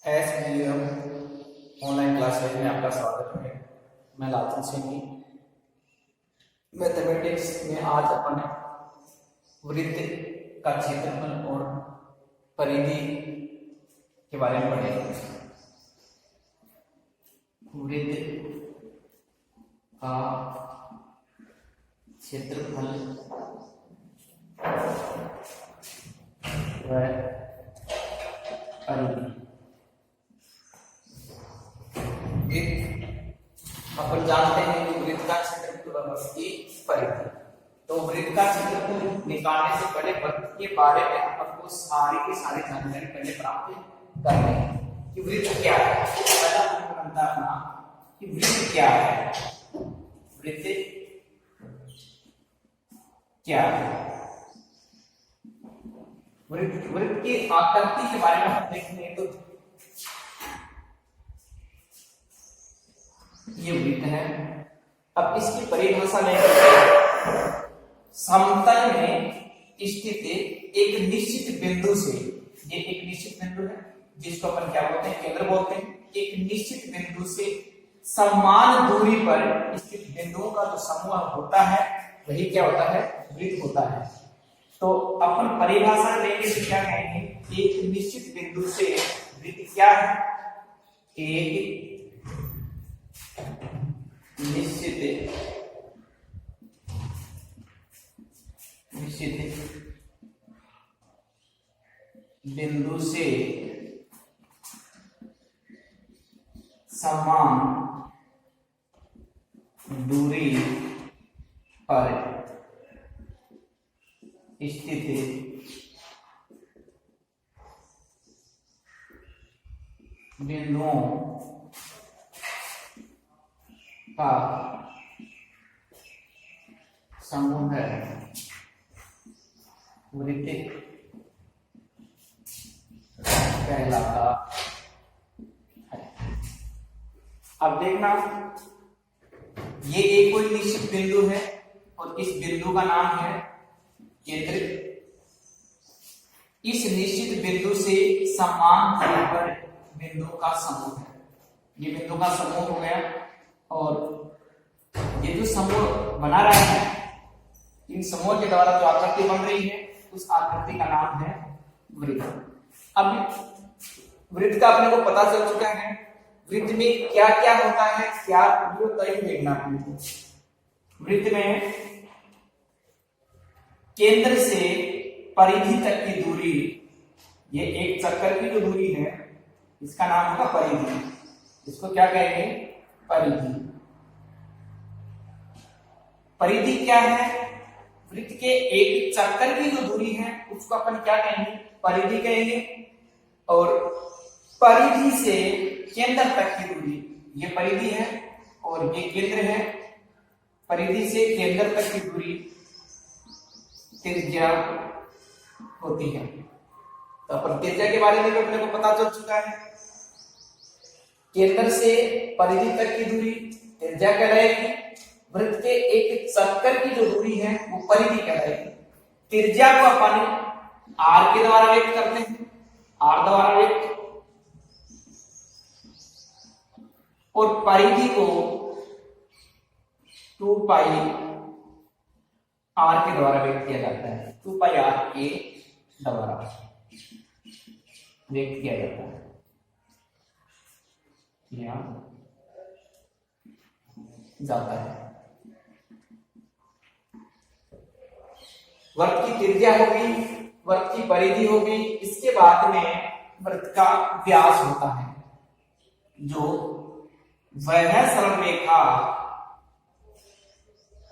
SBM online classes में आपका स्वागत है। मैं लालचंद सिंह। मैथमेटिक्स में आज अपन वृत्त का क्षेत्रफल और परिधि के बारे में पढ़ेंगे। वृत्त का क्षेत्रफल व परिधि। अपन जानते हैं कि वृत्त का क्षेत्रफल की परिधि। तो वृत्त का क्षेत्रफल निकालने से पहले वृत्त के बारे में आपको सारी की सारी जानकारी पहले प्राप्त करनी है कि वृत्त क्या है। पहला बनता है कि वृत्त क्या है। वृत्त क्या है? वृत्त की आकृति के बारे में हम देखेंगे तो ये वृत्त है। अब इसकी परिभाषा लेकर समतल में स्थित एक निश्चित बिंदु से, ये एक निश्चित बिंदु है जिसको अपन क्या बोलते हैं, केंद्र बोलते हैं। एक निश्चित बिंदु से समान दूरी पर स्थित बिंदुओं का जो समूह होता है वही क्या होता है, वृत्त होता है। तो अपन परिभाषा लेंगे तो क्या कहेंगे, एक निश्चित बिंदु से वृत्त क्या है, एक निश्चित बिंदु से समान दूरी पर स्थित बिंदुओं का समूह है वृत्त कहलाता है। अब देखना, ये एक कोई निश्चित बिंदु है और इस बिंदु का नाम है केंद्र। इस निश्चित बिंदु से समान दूरी पर बिंदुओं का समूह है। ये बिंदु का समूह हो गया और ये जो समूह बना रहा है, इन समूह के द्वारा जो आकृति बन रही है उस आकृति का नाम है वृत्त। अब वृत्त का अपने को पता चल चुका है वृत्त में क्या क्या होता है, क्या तय देखना है। वृत्त में केंद्र से परिधि तक की दूरी, ये एक चक्कर की जो दूरी है इसका नाम होगा परिधि। इसको क्या कहेंगे, परिधि। परिधि क्या है, वृत्त के एक चक्कर की जो दूरी है उसको अपन क्या कहेंगे, परिधि कहेंगे। और परिधि से केंद्र तक की दूरी, ये परिधि है और ये केंद्र है। परिधि से केंद्र तक की दूरी त्रिज्या होती है। तो अपन त्रिज्या के बारे में भी अपने को पता चल चुका है। केंद्र से परिधि तक की दूरी त्रिज्या कहलाएगी। वृत्त के एक चक्कर की जो दूरी है वो परिधि कहलाएगी। त्रिज्या को अपन r के द्वारा व्यक्त करते हैं, r द्वारा व्यक्त, और परिधि को 2 पाई r के द्वारा व्यक्त किया जाता है। 2 पाई r के द्वारा व्यक्त किया जाता है। यहाँ जाता है। वृत्त की त्रिज्या होगी, वृत्त की परिधि होगी, इसके बाद में वृत्त का व्यास होता है, जो वह सरल रेखा,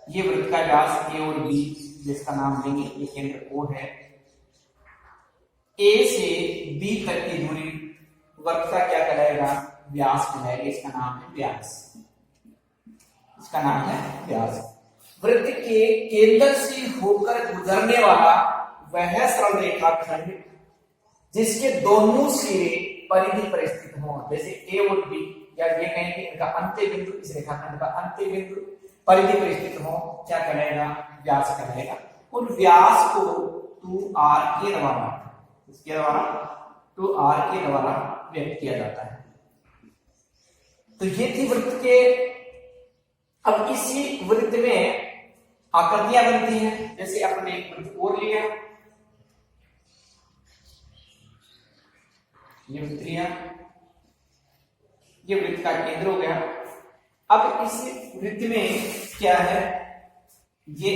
ये वृत्त का व्यास ए और बी, जिसका नाम देंगे, ये केंद्र O है। ए से बी तक की दूरी वृत्त का क्या कहलाएगा, व्यास कहलाएगा। इसका नाम है व्यास। इसका नाम है व्यास। वृत्त के केंद्र से होकर गुजरने वाला वह सरल रेखाखंड जिसके दोनों सिरे परिधि पर स्थित हो, जैसे ए और बी, या ये कहें कि इनका अंत्य बिंदु, इस रेखाखंड का अंत्य बिंदु परिधि पर स्थित हो, क्या कहलाएगा, व्यास कहलाएगा। और व्यास को 2r के द्वारा, इसके द्वारा 2r के द्वारा व्यक्त किया जाता है। तो ये थी वृत्त के। अब इसी वृत्त में आकृतियां बनती हैं। जैसे अपने एक वृत्त और लिया, ये वृत्त लिया, ये वृत्त का केंद्र हो गया। अब इस वृत्त में क्या है, ये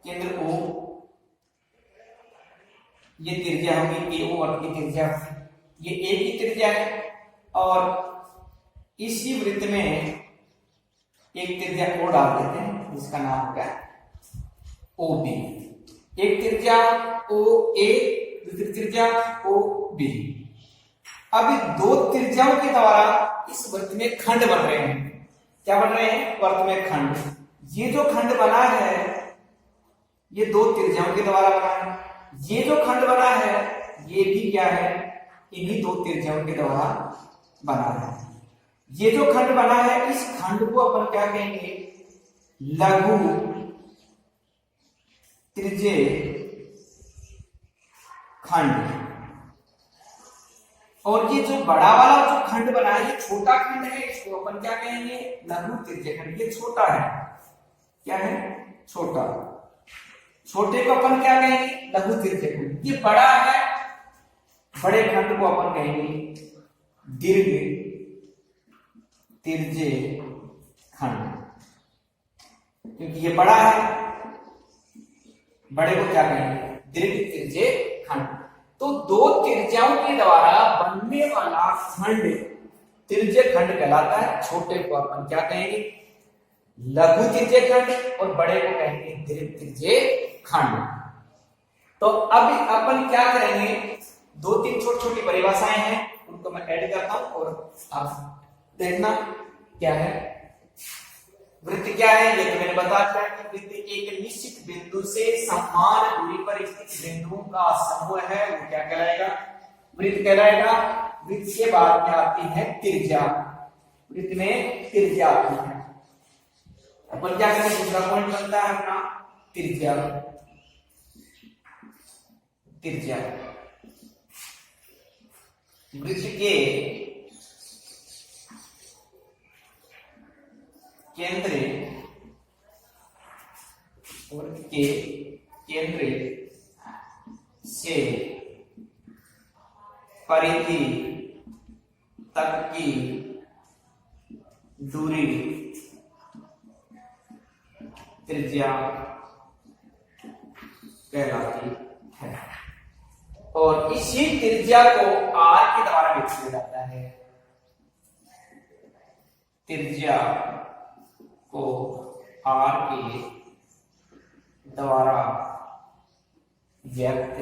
केंद्र O, ये त्रिज्या होगी AO और की त्रिज्या, ये A की त्रिज्या है। और इसी वृत्त में एक त्रिज्या और डाल देते हैं जिसका नाम होगा OB। एक त्रिज्या OA, दूसरी त्रिज्या OB। अब दो त्रिज्याओं के द्वारा इस वृत्त में खंड बन रहे हैं। क्या बन रहे हैं? वृत्त में खंड। ये जो खंड बना है ये दो त्रिज्याओं के द्वारा बना है। ये जो खंड बना है ये भी क्या है? इन्हीं दो त्रिज्याओं के द्वारा बना है। ये जो खंड बना है इस खंड को अपन क्या कहेंगे? लघु त्रिज्यीय खंड। और ये जो बड़ा वाला जो खंड बना है ये छोटा खंड है, इसको अपन क्या कहेंगे? लघु त्रिज्यीय खंड। ये छोटा है, क्या है? छोटा। छोटे को अपन क्या कहेंगे? लघु त्रिज्यीय खंड। ये बड़ा है, बड़े खंड को अपन कहेंगे दीर्घ त्रिज्यीय खंड। क्योंकि ये बड़ा है, बड़े को क्या कहेंगे? दीर्घ त्रिज्यीय खंड। तो दो त्रिज्याओं के द्वारा बनने वाला खंड त्रिज्यीय खंड कहलाता है। छोटे को अपन क्या कहेंगे? लघु त्रिज्यीय खंड और बड़े को कहेंगे दीर्घ त्रिज्यीय खंड। तो अब अपन क्या करेंगे? दो तीन छोटी छोटी परिभाषाएं हैं, उनको मैं ऐड करता हूं और आप देखना क्या है। वृत्त क्या है? ये तो मैंने बता दिया कि वृत्त एक निश्चित बिंदु से समान दूरी पर स्थित बिंदुओं का समूह है, वो क्या कहलाएगा? वृत्त कहलाएगा। वृत्त के बाद में आती है त्रिज्या। वृत्त में त्रिज्या आती है। अपन क्या करेंगे? दूसरा पॉइंट बनता है अपना त्रिज्या। त्रिज्या वृत्त के केंद्र से परिधि तक की दूरी त्रिज्या कहलाती है। और इसी त्रिज्या को R के द्वारा व्यक्त किया जाता है। त्रिज्या को R के द्वारा व्यक्त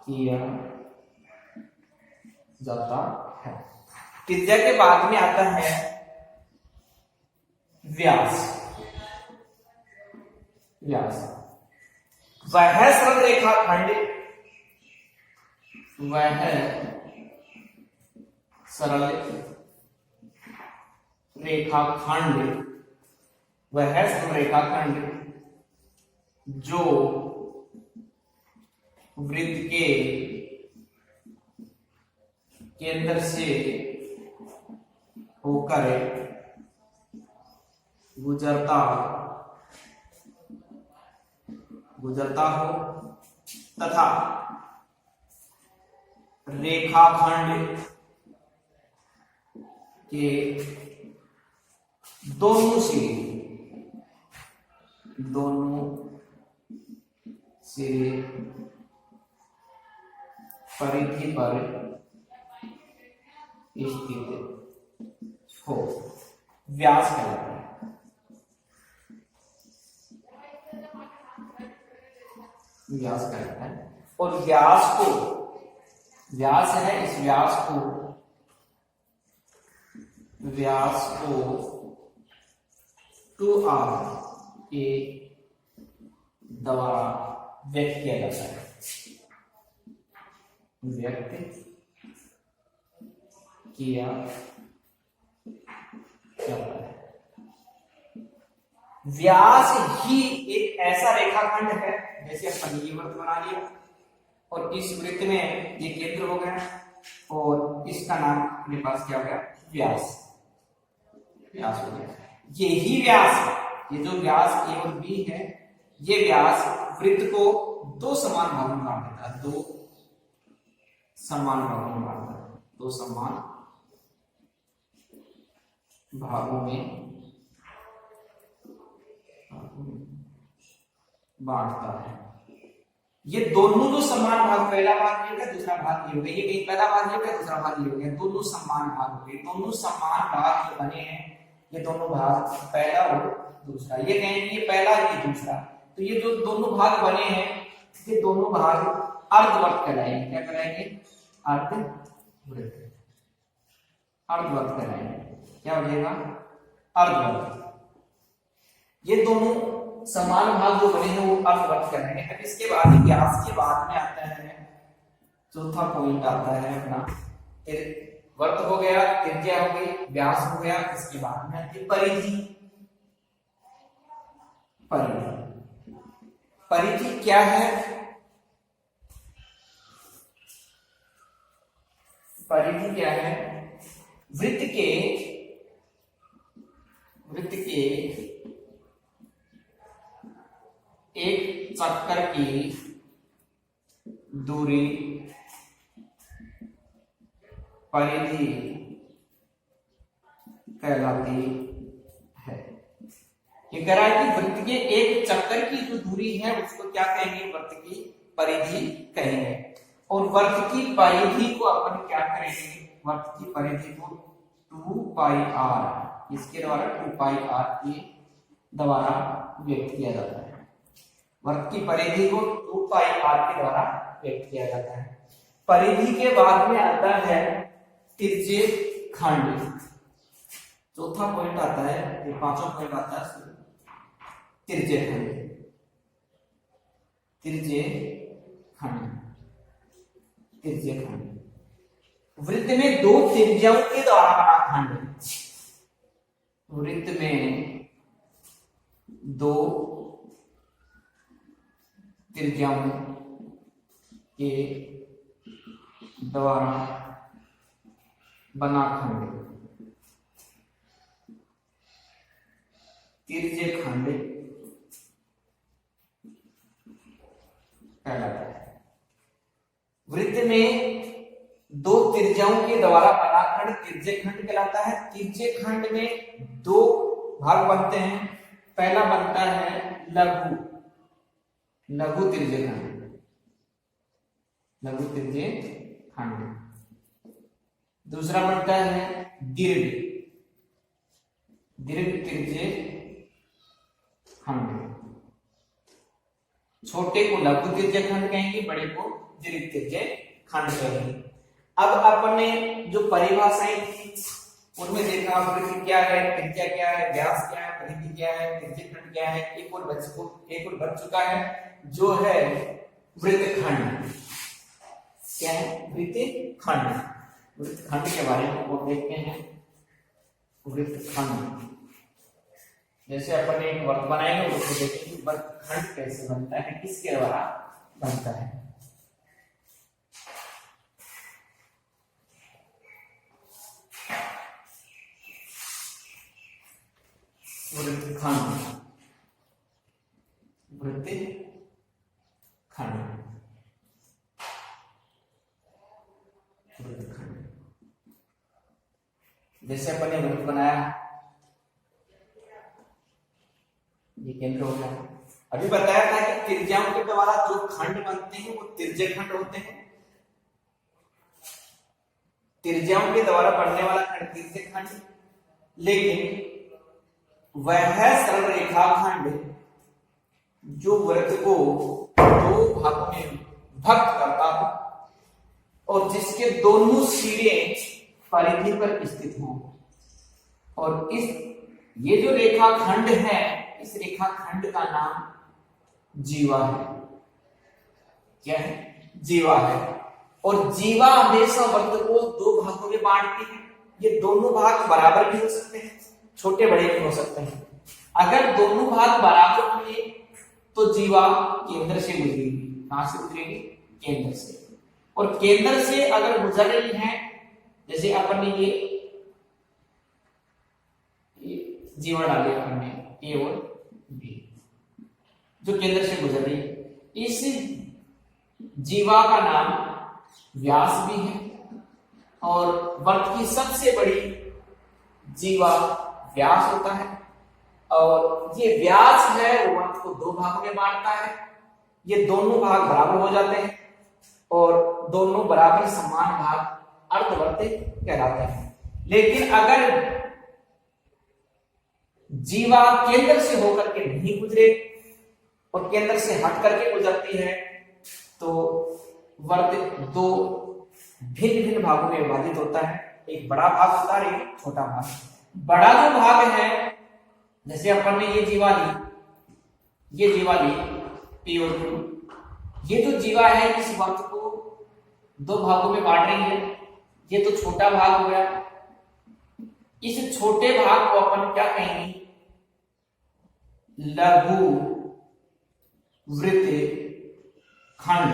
किया जाता है। त्रिज्या के बाद में आता है व्यास। व्यास वह सरल रेखाखंड, वह सरल रेखाखंड, वह सरल रेखाखंड जो वृत्त के केंद्र से होकर गुजरता हो तथा रेखाखंड के दोनों सिरे परिधि पर स्थित हो, व्यास कहलाता है। व्यास कहलाता है। और व्यास है, इस व्यास को 2R के द्वारा व्यक्त किया जाता है। व्यक्त किया जाता है। व्यास ही एक ऐसा रेखाखंड है, जैसे अपन ये वृत्त बना लिया और इस वृत्त में ये केंद्र हो गया और इसका नाम अपने पास क्या हो गया, व्यास। व्यास हो गया। यही व्यास है, ये जो व्यास ए और बी है, ये व्यास वृत्त को दो समान भागों में बांट देता है, दो समान भागों में बांटता है, दो समान भागों में बांटता है। ये दोनों जो समान भाग, पहला भाग ये हो गया, दूसरा भाग ये हो गया, ये कहीं पहला भाग ये हो गया, दूसरा भाग ये हो गया, दोनों समान भाग हो गए। दोनों समान भाग जो बने हैं, ये दोनों भाग पहला और दूसरा, ये कहेंगे ये पहला ये दूसरा, तो ये जो दोनों भाग बने हैं, ये दोनों भाग अर्धवृत्त कहलाएंगे। क्या कहलाएंगे, अर्धवृत्त, अर्धवृत्त कहलाएंगे। क्या हो जाएगा, अर्धवृत्त। ये दोनों समान भाग जो बने हैं वो अर्धवृत्त कहलाएंगे। अब इसके बाद व्यास के बाद में आता है चौथा पॉइंट आता है अपना, वर्त हो गया, त्रिज्या हो गई, व्यास हो गया, इसके बाद में आती है परिधि। परिधि, परिधि क्या है, परिधि क्या है, वृत्त के एक चक्कर की दूरी परिधि कहलाती है। ये कह रहा है कि वृत्त के एक चक्कर की जो दूरी है उसको क्या कहेंगे, वृत्त की परिधि कहेंगे। और वृत्त की परिधि को अपन क्या करेंगे, वृत्त की परिधि को 2 पाई r, इसके द्वारा 2 पाई r के द्वारा व्यक्त किया जाता है। वृत्त की परिधि को 2 पाई r के द्वारा व्यक्त किया जाता है। परिधि के बाद में आता है तिर्यक खंड। चौथा पॉइंट आता है, ये पांचवा पॉइंट आता है तिर्यक खंड। तिर्यक खंड, तिर्यक खंड वृत्त में दो त्रिज्याओं के द्वारा बना खंड। वृत्त में दो त्रिज्याओं के द्वारा बना खंड तिर्यक खंड कहलाता है। वृत्त में दो त्रिज्याओं के द्वारा बना खंड तिर्यक खंड कहलाता है। तिर्यक खंड में दो भाग बनते हैं। पहला बनता है लघु, लघु तिर्यक खंड, लघु तिर्यक खंड। दूसरा बनता है दीर्घ, दीर्घ तिर्यक खंड। छोटे को लघु तिर्यक खंड कहेंगे, बड़े को दीर्घ तिर्यक खंड कहेंगे। अब अपने जो परिभाषाएं थी उनमें देखा वृत्त क्या है, त्रिज्या क्या है, व्यास क्या है, परिधि क्या है, तिर्यक खंड क्या है। एक और बच चुका है जो है वृत्तखंड। क्या है, वृत्तखंड। वृत्तखंड के बारे में वो देखते हैं। वृत्तखंड जैसे अपन एक वृत्त बनाएंगे उसको देखेंगे वृत्तखंड कैसे बनता है, किसके द्वारा बनता है। वृत्तखंड, वृत्तखंड जैसे अपन ने वृत्त बनाया, ये केंद्र हो गया। अभी बताया था कि त्रिज्याओं के द्वारा जो खंड बनते हैं वो तिर्यक खंड होते हैं। त्रिज्याओं के द्वारा बनने वाला खंड तिर्यक खंड, लेकिन वह सरल रेखाखंड जो वृत्त को दो भागों में विभक्त करता हो और जिसके दोनों सिरे परिधि पर स्थित हो, और ये जो रेखाखंड है, इस रेखाखंड का नाम जीवा है। क्या है, जीवा है। और जीवा हमेशा वृत्त को दो भागों में बांटती है। ये दोनों भाग बराबर भी हो सकते हैं, छोटे बड़े भी हो सकते हैं। अगर दोनों भाग बराबर हुए तो जीवा केंद्र से गुजरेगी। कहां से गुजरेगी, केंद्र से, और केंद्र से अगर गुजर रही है, जैसे अपन ने ये जीवा डाले अपन ने ए और बी, जो केंद्र से गुजर रही है, इस जीवा का नाम व्यास भी है, और वर्त की सबसे बड़ी जीवा व्यास होता है, और ये व्यास है वो वर्त को दो भागों में बांटता है। ये दोनों भाग बराबर हो जाते हैं और दोनों बराबर समान भाग अर्धवर्त कहलाते हैं। लेकिन अगर जीवा केंद्र से होकर के नहीं गुजरे और केंद्र से हट करके गुजरती है, तो वर्त दो भिन्न भिन्न भागों में विभाजित होता है। एक बड़ा भाग होता है, एक छोटा भाग। बड़ा जो भाग है, जैसे अपन ने ये जीवा ली पी और क्यू, ये जो जीवा है इस वर्त को दो भागों में बांट रही है, ये तो छोटा भाग हो गया। इस छोटे भाग को अपन क्या कहेंगे? लघु वृत्त खंड।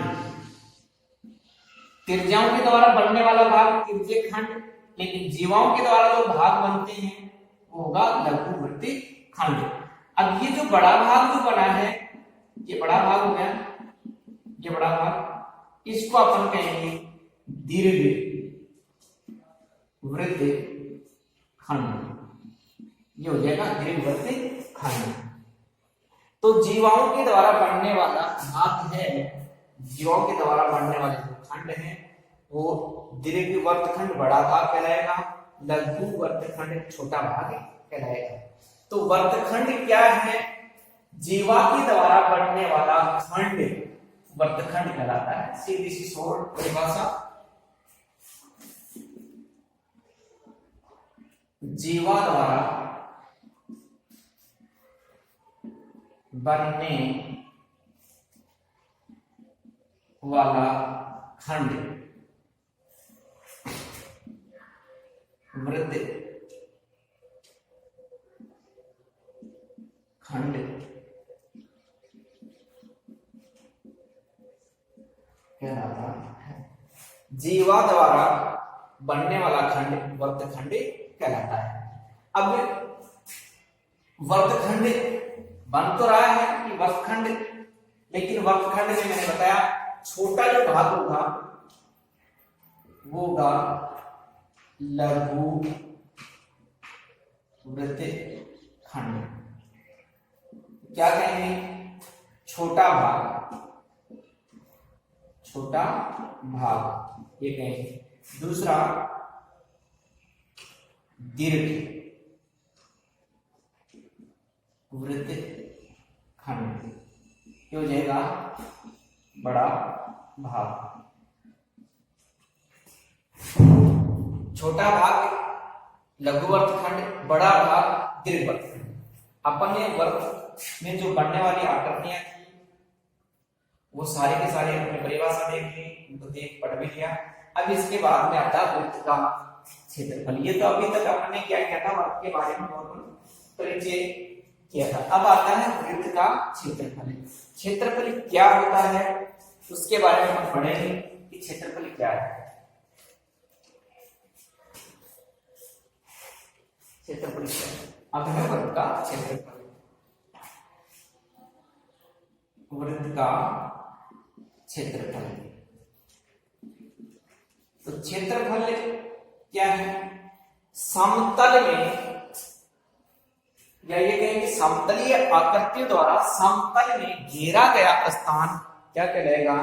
त्रिज्याओं के द्वारा बनने वाला भाग त्रिज्य खंड, लेकिन जीवाओं के द्वारा जो भाग बनते हैं वो होगा लघु वृत्त खंड। अब ये जो बड़ा भाग जो बना है, ये बड़ा भाग हो गया, ये बड़ा भाग, इसको अपन कहेंगे दीर्घ वृत्त खंड। ये हो जाएगा दीर्घ वृत्त खंड। तो जीवाओं के द्वारा बनने वाला भाग है, जीवाओं के द्वारा बनने वाले जो खंड है वो दीर्घ वर्तखंड बड़ा भाग कहलाएगा, लघु वर्तखंड छोटा भाग कहलाएगा। तो वर्तखंड क्या है? जीवा के द्वारा बनने वाला खंड वर्तखंड कहलाता है। सीधी सी शॉर्ट परिभाषा, जीवा द्वारा बनने वाला खंड वृत्त खंड कहलाता है। जीवा द्वारा बनने वाला खंड वर्तखंड कहलाता है। अब वर्तखंड बन तो रहा है कि वर्तखंड, लेकिन वर्तखंड में मैंने बताया छोटा जो भाग होगा वो होगा लघु वृत्त खंड। क्या कहेंगे? छोटा भाग ये कहेंगे। दूसरा दीर्घ वृत्त खंड, ये हो जाएगा बड़ा भाग। छोटा भाग लघु वर्तखंड, बड़ा भाग दीर्घ वर्तखंड। अपन ने वर्त में जो बनने वाली आकृतियां थी वो सारे के सारे अपने परिभाषा देख ली, उनको देख पढ़ भी लिया। अब इसके बाद में आता है वृत्त का क्षेत्रफल। ये तो अभी तक अपन ने क्या किया था, वर्त के बारे में नॉर्मल परिचय किया था। अब आता है वृत्त का क्षेत्रफल। क्षेत्रफल क्या होता है उसके बारे में हम पढ़ेंगे कि क्षेत्रफल क्या है। क्षेत्रफल क्या है? अब है वृत्त का क्षेत्रफल। वृत्त का क्षेत्रफल, तो क्षेत्रफल क्या है? समतल में, या ये कहेंगे समतलीय आकृतियों द्वारा समतल में घेरा गया स्थान क्या कहलाएगा?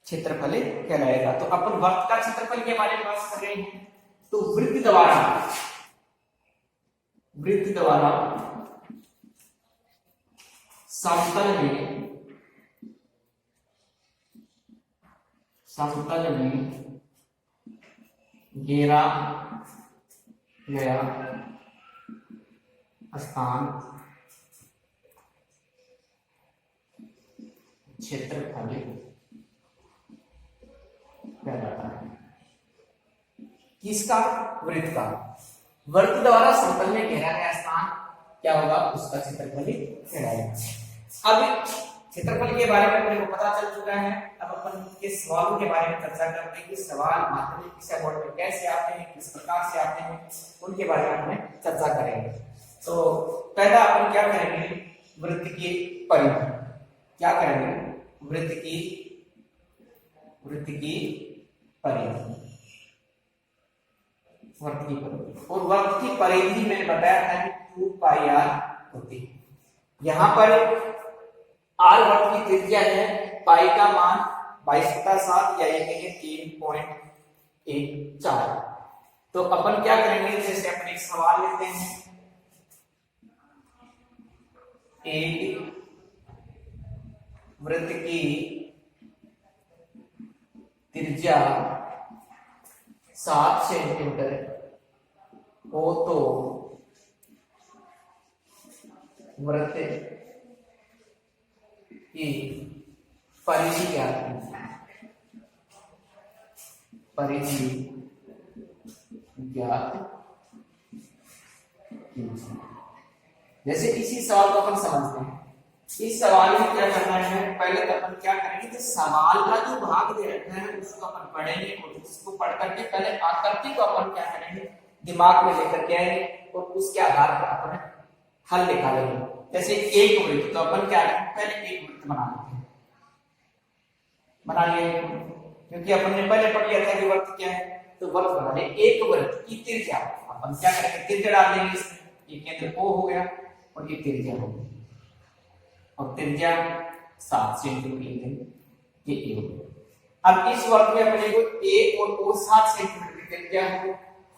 क्षेत्रफल कहलाएगा। तो अपन वृत्त का क्षेत्रफल के बारे में बात कर रहे हैं। तो वृत्त द्वारा समतल में घेरा गया स्थान क्षेत्रफल कहलाता है। किसका? वृत्त का। वृत्त द्वारा समतल में घेरा गया स्थान क्या होगा? उसका क्षेत्रफल कहलाएगा। अब क्षेत्रफल के बारे में अपने को पता चल चुका है। अब अपन के सवालों के बारे में चर्चा करते हैं कि सवाल माध्यमिक शिक्षा बोर्ड में कैसे आते हैं, किस प्रकार से आते हैं, उनके बारे में अपने चर्चा करेंगे। तो पहला अपन क्या करेंगे, वृत्त की परिधि। क्या करेंगे, वृत्त की परिधि, वृत्त की परिधि। और वृत्त की परिधि मैंने बताया था कि 2 पाई r होती है। यहां पर r वृत्त की त्रिज्या है, पाई का मान 22/7 या ये कहेंगे 3.14। तो अपन क्या करेंगे, जैसे अपन एक सवाल लेते हैं, एक वृत्त की त्रिज्या 7 सेंटीमीटर हो तो वृत्त की परिधि क्या है, परिधि ज्ञात कीजिए। जैसे इसी सवाल को अपन समझते हैं। इस सवाल में क्या करना है, पहले तो अपन क्या करेंगे, तो सवाल का जो भाग दे रखा है उसको अपन पढ़ेंगे और उसको पढ़ करके पहले आकृति को अपन क्या करेंगे, दिमाग में लेकर के आएंगे और उसके आधार पर अपन हल निकालेंगे। जैसे एक वृत्त, तो अपन क्या करेंगे, पहले एक वृत्त बना लेते हैं, बना लिया, क्योंकि अपन ने पहले पढ़ लिया था कि वृत्त क्या है। तो वृत्त बना ले, एक वृत्त की त्रिज्या अपन क्या करेंगे, त्रिज्या डाल देंगे इसमें, ये केंद्र O हो गया और ये त्रिज्या हो गई, और त्रिज्या 7 सेंटीमीटर ये A हो गया। अब इस वृत्त में अपने को A और O 7 सेंटीमीटर की त्रिज्या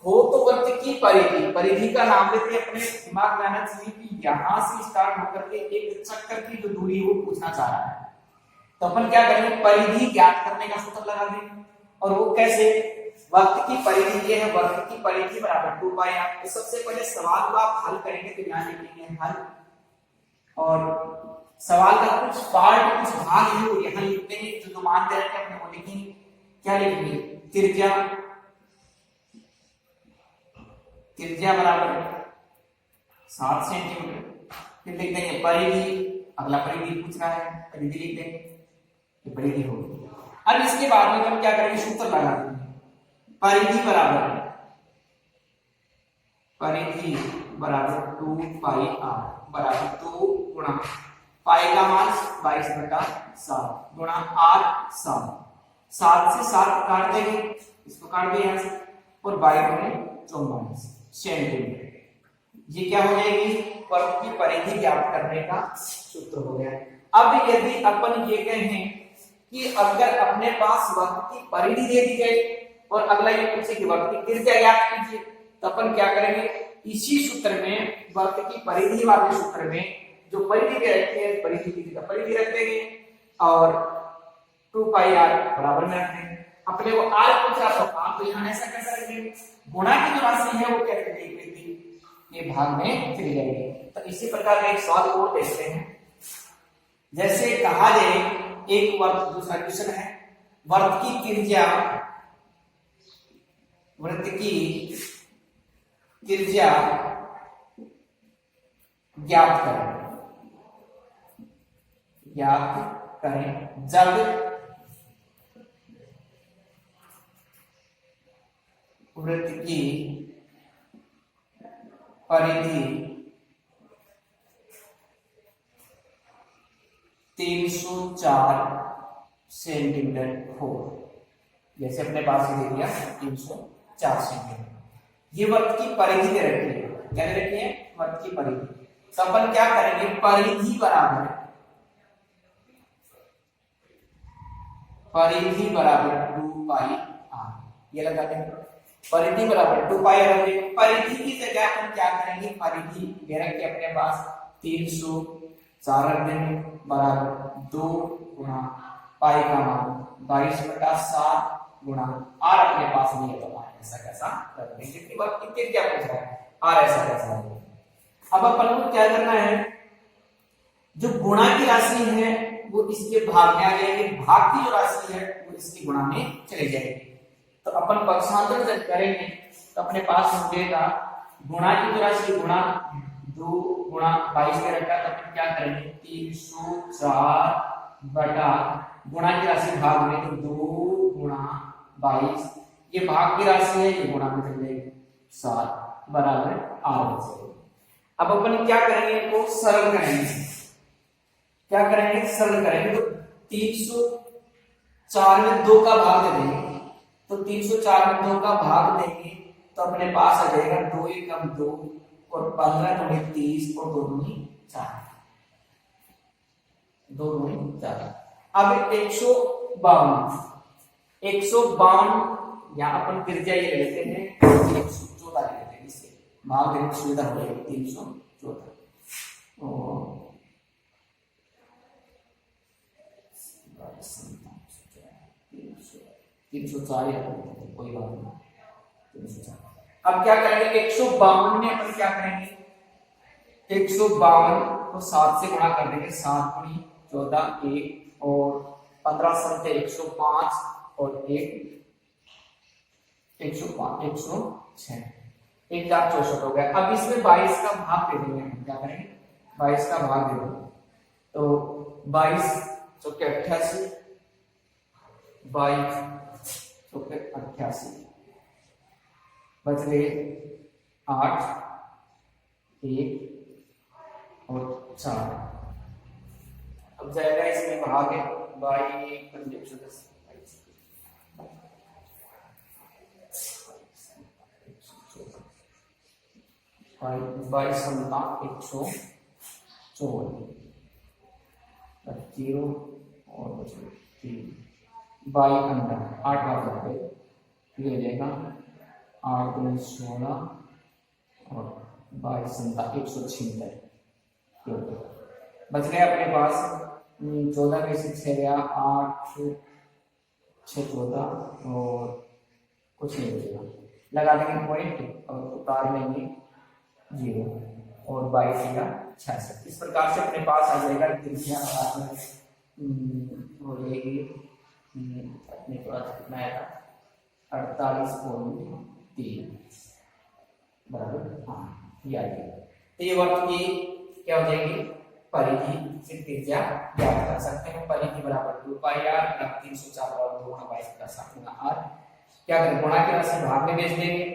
हो तो वृत्त की परिधि, परिधि का नाम लेते हैं, अपने दिमाग में आना चाहिए कि यहां से स्टार्ट होकर के एक चक्कर की जो दूरी वो पूछना चाह रहा है। तो अपन क्या करेंगे, परिधि ज्ञात करने का सूत्र लगा देंगे। और वो कैसे, वृत्त की परिधि ये है, वृत्त की परिधि बराबर 2 पाई r। तो सबसे पहले सवाल को आप हल करेंगे तो यहां लिखेंगे हल, और सवाल का कुछ पार्ट, कुछ भाग है वो यहां लिखते हैं, जो मान दे रखे अपने वो लिखेंगे। क्या लिखेंगे, त्रिज्या, त्रिज्या बराबर 7 सेंटीमीटर। फिर लिख देंगे परिधि, अगला परिधि पूछ रहा है, परिधि लिख देंगे, ये परिधि होगी। अब इसके बाद में हम क्या करेंगे, सूत्र लगा देंगे, परिधि बराबर 2 पाई r बराबर 2 गुणा पाई का मान 22/7 गुणा r 7 से 7 काट देंगे, इसको काट दिया यहां से, और 22 सेंटीमीटर। ये क्या हो जाएगी, वृत्त की परिधि ज्ञात करने का सूत्र हो गया। अब यदि अपन ये कहें कि अगर अपने पास वृत्त की परिधि दे दी जाए और अगला ये पूछे कि वृत्त की त्रिज्या ज्ञात कीजिए, तो अपन क्या करेंगे, इसी सूत्र में वृत्त की परिधि वाले सूत्र में जो परिधि दे रखी है, परिधि की जगह परिधि रख देंगे और 2 पाई r बराबर में रख देंगे। अपने को r पूछा तो आप तो यहां ऐसा कैसा रखेंगे, गुणा की जो राशि है वो क्या करेंगे, ये भाग में चली जाएगी। तो इसी प्रकार का एक सवाल और देखते हैं। जैसे कहा जाए एक वृत्त, दूसरा क्वेश्चन है, वृत्त की त्रिज्या, वृत्त की त्रिज्या ज्ञात करें, ज्ञात करें जब वृत्त की परिधि 304 सेंटीमीटर हो। जैसे अपने पास दे दिया 304 सेंटीमीटर, ये वृत्त की परिधि दे रखी है, क्या दे रखी है, वृत्त की परिधि। तो अपन क्या करेंगे, परिधि बराबर 2 पाई r, ये लगा देंगे, परिधि बराबर 2 पाई r। परिधि की जगह अपन क्या करेंगे, परिधि दे रखी है अपने पास 304 रख देंगे बराबर 2 गुणा पाई का मान 22/7 गुणा r अपने पास नहीं है तो ऐसा कैसा रख देंगे, जितनी बात कितनी क्या पूछ रहा है, r ऐसा कैसा है। अब अपन को क्या करना है, जो गुणा की राशि है वो इसके भाग में आ जाएगी, भाग की जो राशि है वो इसकी गुणा में चली जाएगी। तो अपन पक्षांतर जब करेंगे तो अपने पास हो जाएगा गुणा की जो राशि गुणा 2 गुणा 22 दे रखा है, तो अपन क्या करेंगे 304 बटा गुणा की राशि भाग में, तो 2 गुणा 22, ये भाग की राशि है, ये गुणा में चल जाएगी 7 बराबर 8 बचेगा। अब अपन क्या करेंगे, इनको सरल करेंगे। क्या करेंगे, सरल करेंगे। तो 304 में 2 का भाग दे देंगे, तो 304 में 2 का भाग देंगे तो अपने पास आ जाएगा 2 एकम 2 और 15 दूनी 30 और 2 दूनी 4, 2 दूनी 4। अब 152 यहाँ अपन त्रिज्या ये लेते हैं 114 लेते हैं, इससे भाग देने की सुविधा हो जाएगी 314 और 304 कोई बात नहीं 304। अब क्या करेंगे 152 में अपन क्या करेंगे 152 को 7 से गुणा कर देंगे, 7 गुणी 14 1 और 15 संख्या 105 और 1 105 106 1064 हो गया। अब इसमें 22 का भाग दे देंगे, हम क्या करेंगे 22 का भाग दे देंगे, तो 22 चौके 88 22 चौके 88 बच गए 8 1 और 4। अब जाएगा इसमें भाग है 22 22 संतान 154 जीरो और बचे 3 22 अंदर 8 बार ये हो जाएगा 8 गुणे 16 और 22 संतान 176 बच गया अपने पास 14 में से 6 गया 8 6 14 और कुछ नहीं बचेगा, लगा देंगे पॉइंट और उतार लेंगे 0 और 22 का 66। इस प्रकार से अपने पास आ जाएगा त्रिज्या हो जाएगी अपने पास कितना आएगा 48.3 बराबर हाँ ये आ जाएगा। तो ये वक्त की क्या हो जाएगी परिधि से त्रिज्या ज्ञात कर सकते हैं। परिधि बराबर 2 पाई r 304 बराबर 2 गुणा 22 प्लस 8 गुणा r। क्या करें गुणा की राशि भाग में भेज देंगे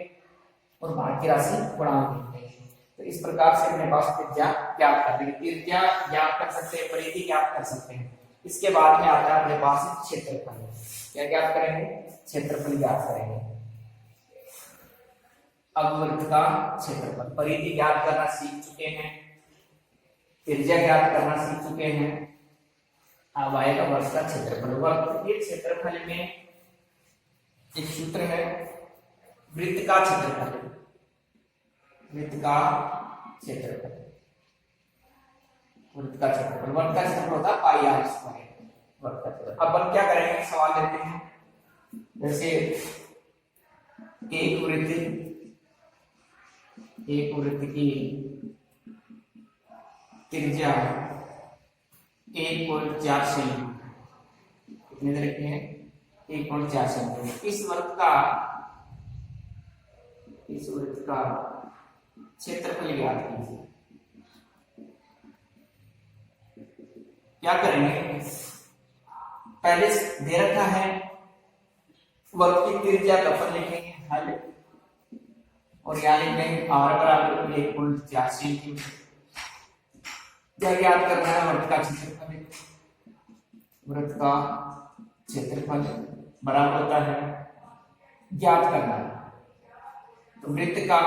और भाग की राशि गुणा में भेज देंगे। तो इस प्रकार से अपने पास त्रिज्या ज्ञात कर देंगे, त्रिज्या ज्ञात कर सकते हैं, परिधि ज्ञात कर सकते हैं। इसके बाद में आता है अपने पास क्षेत्रफल। क्या ज्ञात करेंगे क्षेत्रफल ज्ञात करेंगे। अब वृत्त का क्षेत्रफल, परिधि ज्ञात करना सीख चुके हैं, त्रिज्या ज्ञात करना सीख चुके हैं। अब आएगा वृत्त का क्षेत्रफल। वृत्त के क्षेत्रफल में एक सूत्र है वृत्त का क्षेत्रफल, वृत्त का क्षेत्रफल, वृत्त का क्षेत्रफल, वृत्त का क्षेत्रफल होता है पाई आर स्क्वायर वृत्त का क्षेत्रफल। अब हम क्या करेंगे सवाल लेते हैं, जैसे एक वृत्त की त्रिज्या 1.4 सेंटीमीटर, कितने दे रखे हैं 1.4 सेंटीमीटर। इस वृत्त का क्षेत्रफल ज्ञात कीजिए। क्या करेंगे पहले दे रखा है वृत्त की त्रिज्या का अपन लिखेंगे हल और यहाँ लिखेंगे r बराबर 1.4 सेंटीमीटर। क्या ज्ञात करना है वृत्त का क्षेत्रफल, वृत्त का क्षेत्रफल बराबर होता है ज्ञात करना है, तो वृत्त का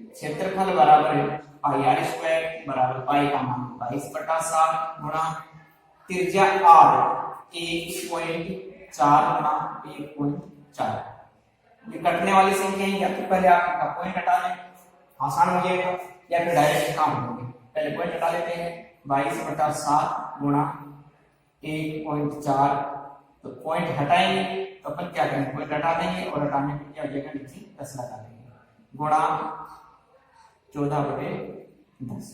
क्षेत्रफल बराबर है पाई आर स्क्वायर बराबर पाई का मान 22/7 गुणा त्रिज्या r 1.4 गुणा 1.4। ये कटने वाली संख्या है, या तो पहले आप इनका पॉइंट हटा लें आसान हो जाएगा या फिर डायरेक्ट काम होंगे। पहले पॉइंट हटा लेते हैं 22/7 गुणा 1.4, तो पॉइंट हटाएंगे तो अपन क्या करेंगे पॉइंट हटा देंगे और हटाने पर क्या हो जाएगा नीचे 10 लगा देंगे गुणा 14/10।